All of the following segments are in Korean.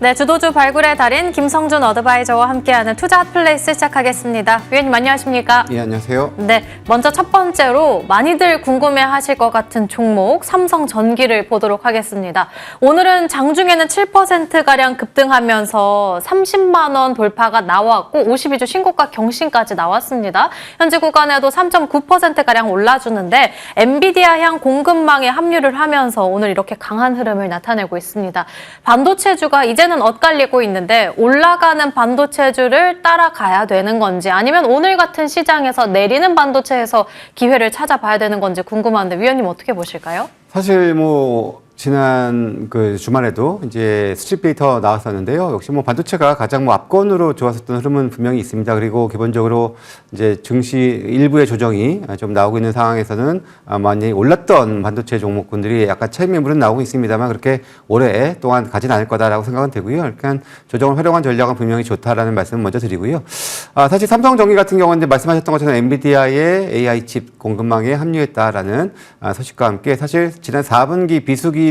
네, 주도주 발굴의 달인 김성준 어드바이저와 함께하는 투자 핫플레이스 시작하겠습니다. 위원님 안녕하십니까? 예, 안녕하세요. 네, 먼저 첫 번째로 많이들 궁금해하실 것 같은 종목 삼성전기를 보도록 하겠습니다. 오늘은 장중에는 7%가량 급등하면서 30만 원 돌파가 나왔고 52주 신고가 경신까지 나왔습니다. 현재 구간에도 3.9%가량 올라주는데 엔비디아향 공급망에 합류를 하면서 오늘 이렇게 강한 흐름을 나타내고 있습니다. 반도체주가 이제는 엇갈리고 있는데 올라가는 반도체주를 따라가야 되는 건지 아니면 오늘 같은 시장에서 내리는 반도체에서 기회를 찾아봐야 되는 건지 궁금한데 위원님 어떻게 보실까요? 사실 지난 주말에도 이제 수급 데이터 나왔었는데요. 역시 반도체가 가장 압권으로 좋았었던 흐름은 분명히 있습니다. 그리고 기본적으로 이제 증시 일부의 조정이 좀 나오고 있는 상황에서는 많이 올랐던 반도체 종목군들이 약간 차익 매물은 나오고 있습니다만 그렇게 오랫동안 가진 않을 거다라고 생각은 되고요. 그러니까 조정을 활용한 전략은 분명히 좋다라는 말씀을 먼저 드리고요. 사실 삼성전기 같은 경우는 말씀하셨던 것처럼 엔비디아의 AI 칩 공급망에 합류했다라는 소식과 함께 사실 지난 4분기 비수기를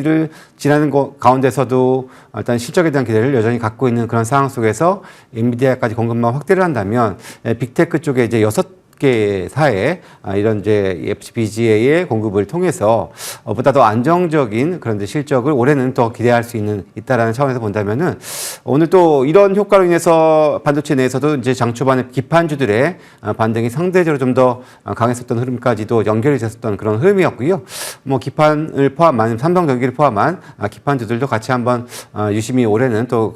지나는 가운데서도 일단 실적에 대한 기대를 여전히 갖고 있는 그런 상황 속에서 엔비디아까지 공급망 확대를 한다면 빅테크 쪽에 이제 6개사의 이런 이제 FPGA의 공급을 통해서 보다 더 안정적인 그런 이제 실적을 올해는 더 기대할 수 있다라는 차원에서 본다면은 오늘 또 이런 효과로 인해서 반도체 내에서도 이제 장 초반에 기판주들의 반등이 상대적으로 좀 더 강했었던 흐름까지도 연결이 됐었던 그런 흐름이었고요. 기판을 포함한 삼성전기를 포함한 기판주들도 같이 한번 유심히 올해는 또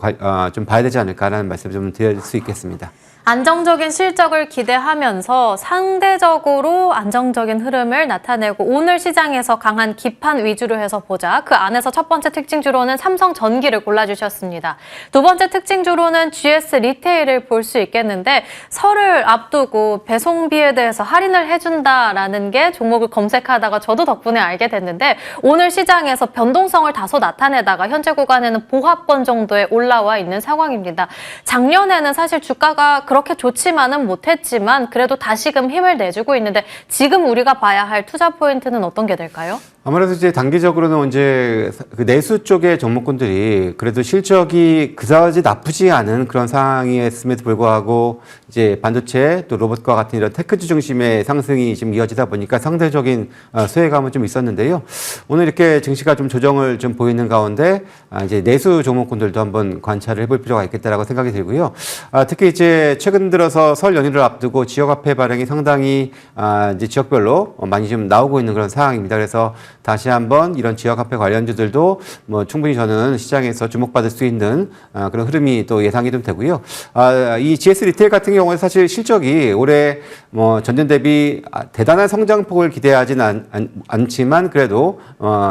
좀 봐야 되지 않을까라는 말씀 좀 드릴 수 있겠습니다. 안정적인 실적을 기대하면서 상대적으로 안정적인 흐름을 나타내고 오늘 시장에서 강한 기판 위주로 해서 보자. 그 안에서 첫 번째 특징주로는 삼성전기를 골라주셨습니다. 두 번째 특징주로는 GS 리테일을 볼 수 있겠는데 설을 앞두고 배송비에 대해서 할인을 해준다라는 게 종목을 검색하다가 저도 덕분에 알게 됐는데 오늘 시장에서 변동성을 다소 나타내다가 현재 구간에는 보합권 정도에 올라와 있는 상황입니다. 작년에는 사실 주가가 그렇게 좋지만은 못했지만 그래도 다시금 힘을 내주고 있는데 지금 우리가 봐야 할 투자 포인트는 어떤 게 될까요? 아무래도 이제 단기적으로는 이제 그 내수 쪽의 종목군들이 그래도 실적이 그다지 나쁘지 않은 그런 상황이었음에도 불구하고 이제 반도체 또 로봇과 같은 이런 테크주 중심의 상승이 지금 이어지다 보니까 상대적인 소외감은 좀 있었는데요. 오늘 이렇게 증시가 좀 조정을 좀 보이는 가운데 이제 내수 종목군들도 한번 관찰을 해볼 필요가 있겠다라고 생각이 들고요. 특히 이제 최근 들어서 설 연휴를 앞두고 지역화폐 발행이 상당히 이제 지역별로 많이 좀 나오고 있는 그런 상황입니다. 그래서 다시 한번 이런 지역화폐 관련주들도 충분히 저는 시장에서 주목받을 수 있는 그런 흐름이 또 예상이 좀 되고요. 이 GS 리테일 같은 경우에 사실 실적이 올해 전년 대비 대단한 성장폭을 기대하지는 않지만 그래도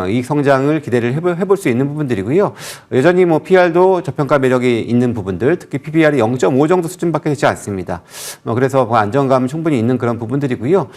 이익 성장을 기대를 해볼 수 있는 부분들이고요. 여전히 PR도 저평가 매력이 있는 부분들, 특히 PBR이 0.5 정도 수준밖에 되지 않습니다. 그래서 안정감은 충분히 있는 그런 부분들이고요.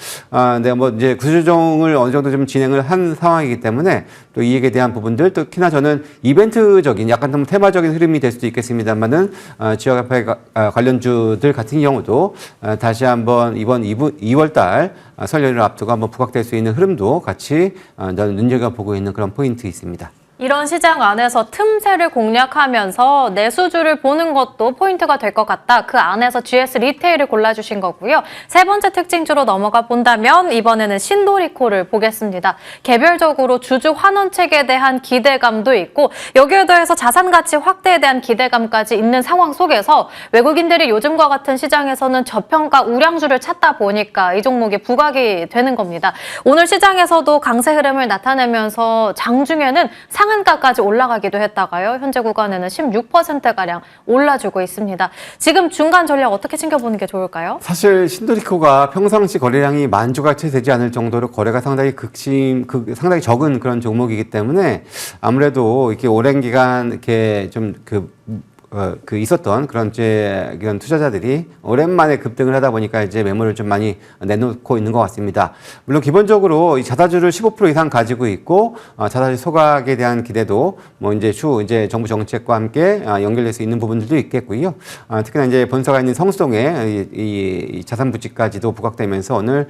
네, 이제 구조조정을 어느 정도 좀 진행을 한 상황이기 때문에 또 이익에 대한 부분들, 특히나 저는 이벤트적인 약간 좀 테마적인 흐름이 될 수도 있겠습니다만은 지역화폐 관련주들 같은 경우도 다시 한번 이번 2월 달 설 연휴를 앞두고 한번 부각될 수 있는 흐름도 같이 저는 눈여겨보고 있는 그런 포인트 있습니다. 이런 시장 안에서 틈새를 공략하면서 내수주를 보는 것도 포인트가 될 것 같다. 그 안에서 GS 리테일을 골라주신 거고요. 세 번째 특징주로 넘어가 본다면 이번에는 신도리코를 보겠습니다. 개별적으로 주주 환원책에 대한 기대감도 있고 여기에 더해서 자산가치 확대에 대한 기대감까지 있는 상황 속에서 외국인들이 요즘과 같은 시장에서는 저평가 우량주를 찾다 보니까 이 종목이 부각이 되는 겁니다. 오늘 시장에서도 강세 흐름을 나타내면서 장중에는 상한가까지 올라가기도 했다가요. 현재 구간에는 16%가량 올라주고 있습니다. 지금 중간 전략 어떻게 챙겨보는 게 좋을까요? 사실 신도리코가 평상시 거래량이 10,000주가 채 되지 않을 정도로 거래가 상당히 상당히 적은 그런 종목이기 때문에 아무래도 이렇게 오랜 기간 이렇게 좀 있었던 그런 이런 투자자들이 오랜만에 급등을 하다 보니까 이제 매물을 좀 많이 내놓고 있는 것 같습니다. 물론 기본적으로 이 자사주를 15% 이상 가지고 있고 자사주 소각에 대한 기대도 뭐 이제 정부 정책과 함께 연결될 수 있는 부분들도 있겠고요. 특히나 이제 본사가 있는 성수동에 이 자산 부지까지도 부각되면서 오늘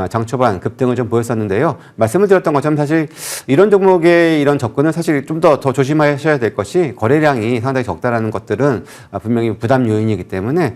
장 초반 급등을 좀 보였었는데요. 말씀을 드렸던 것처럼 사실 이런 종목의 이런 접근은 사실 좀 더 조심하셔야 될 것이 거래량이 상당히 적다라는 것들은 분명히 부담 요인이기 때문에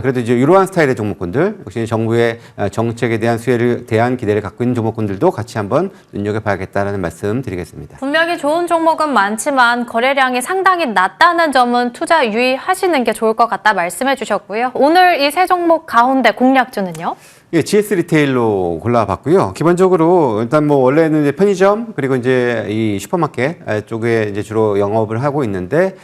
그래도 이제 이러한 스타일의 종목군들 역시 정부의 정책에 대한 수혜를 대한 기대를 갖고 있는 종목군들도 같이 한번 눈여겨봐야겠다라는 말씀 드리겠습니다. 분명히 좋은 종목은 많지만 거래량이 상당히 낮다는 점은 투자 유의하시는 게 좋을 것 같다 말씀해 주셨고요. 오늘 이 세 종목 가운데 공략주는요? 예, GS 리테일로 골라봤고요. 기본적으로 일단 뭐 원래는 이제 편의점 그리고 이제 이 슈퍼마켓 쪽에 이제 주로 영업을 하고 있는데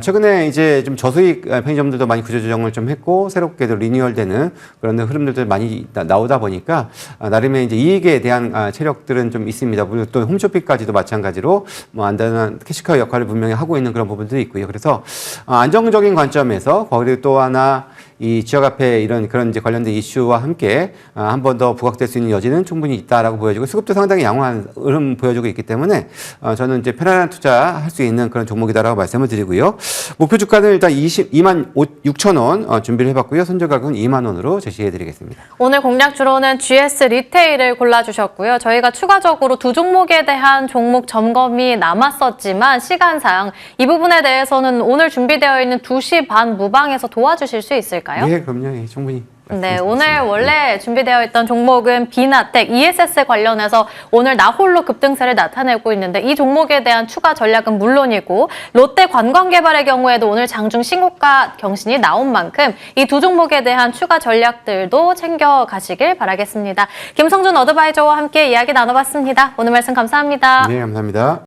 최근에 이제 좀 저수익 편의점들도 많이 구조조정을 좀 했고 새롭게도 리뉴얼되는 그런 흐름들도 많이 나오다 보니까 나름의 이제 이익에 대한 체력들은 좀 있습니다. 물론 또 홈쇼핑까지도 마찬가지로 뭐 안전한 캐시카우 역할을 분명히 하고 있는 그런 부분들이 있고요. 그래서 안정적인 관점에서 거기에 또 하나 이 지역 앞에 그런 이제 관련된 이슈와 함께 한 번 더 부각될 수 있는 여지는 충분히 있다라고 보여지고 수급도 상당히 양호한 흐름 보여주고 있기 때문에 저는 이제 편안한 투자할 수 있는 그런 종목이다라고 말씀을 드리고요. 목표 주가는 일단 22만 6천 원 준비를 해봤고요. 손절 가격은 2만 원으로 제시해드리겠습니다. 오늘 공략주로는 GS 리테일을 골라주셨고요. 저희가 추가적으로 두 종목에 대한 종목 점검이 남았었지만 시간상 이 부분에 대해서는 오늘 준비되어 있는 2시 반 무방에서 도와주실 수 있을까요? 네, 그럼요. 예, 충분히. 네, 오늘 원래 준비되어 있던 종목은 비나텍, ESS 관련해서 오늘 나홀로 급등세를 나타내고 있는데 이 종목에 대한 추가 전략은 물론이고 롯데 관광개발의 경우에도 오늘 장중 신고가 경신이 나온 만큼 이 두 종목에 대한 추가 전략들도 챙겨가시길 바라겠습니다. 김성준 어드바이저와 함께 이야기 나눠봤습니다. 오늘 말씀 감사합니다. 네, 감사합니다.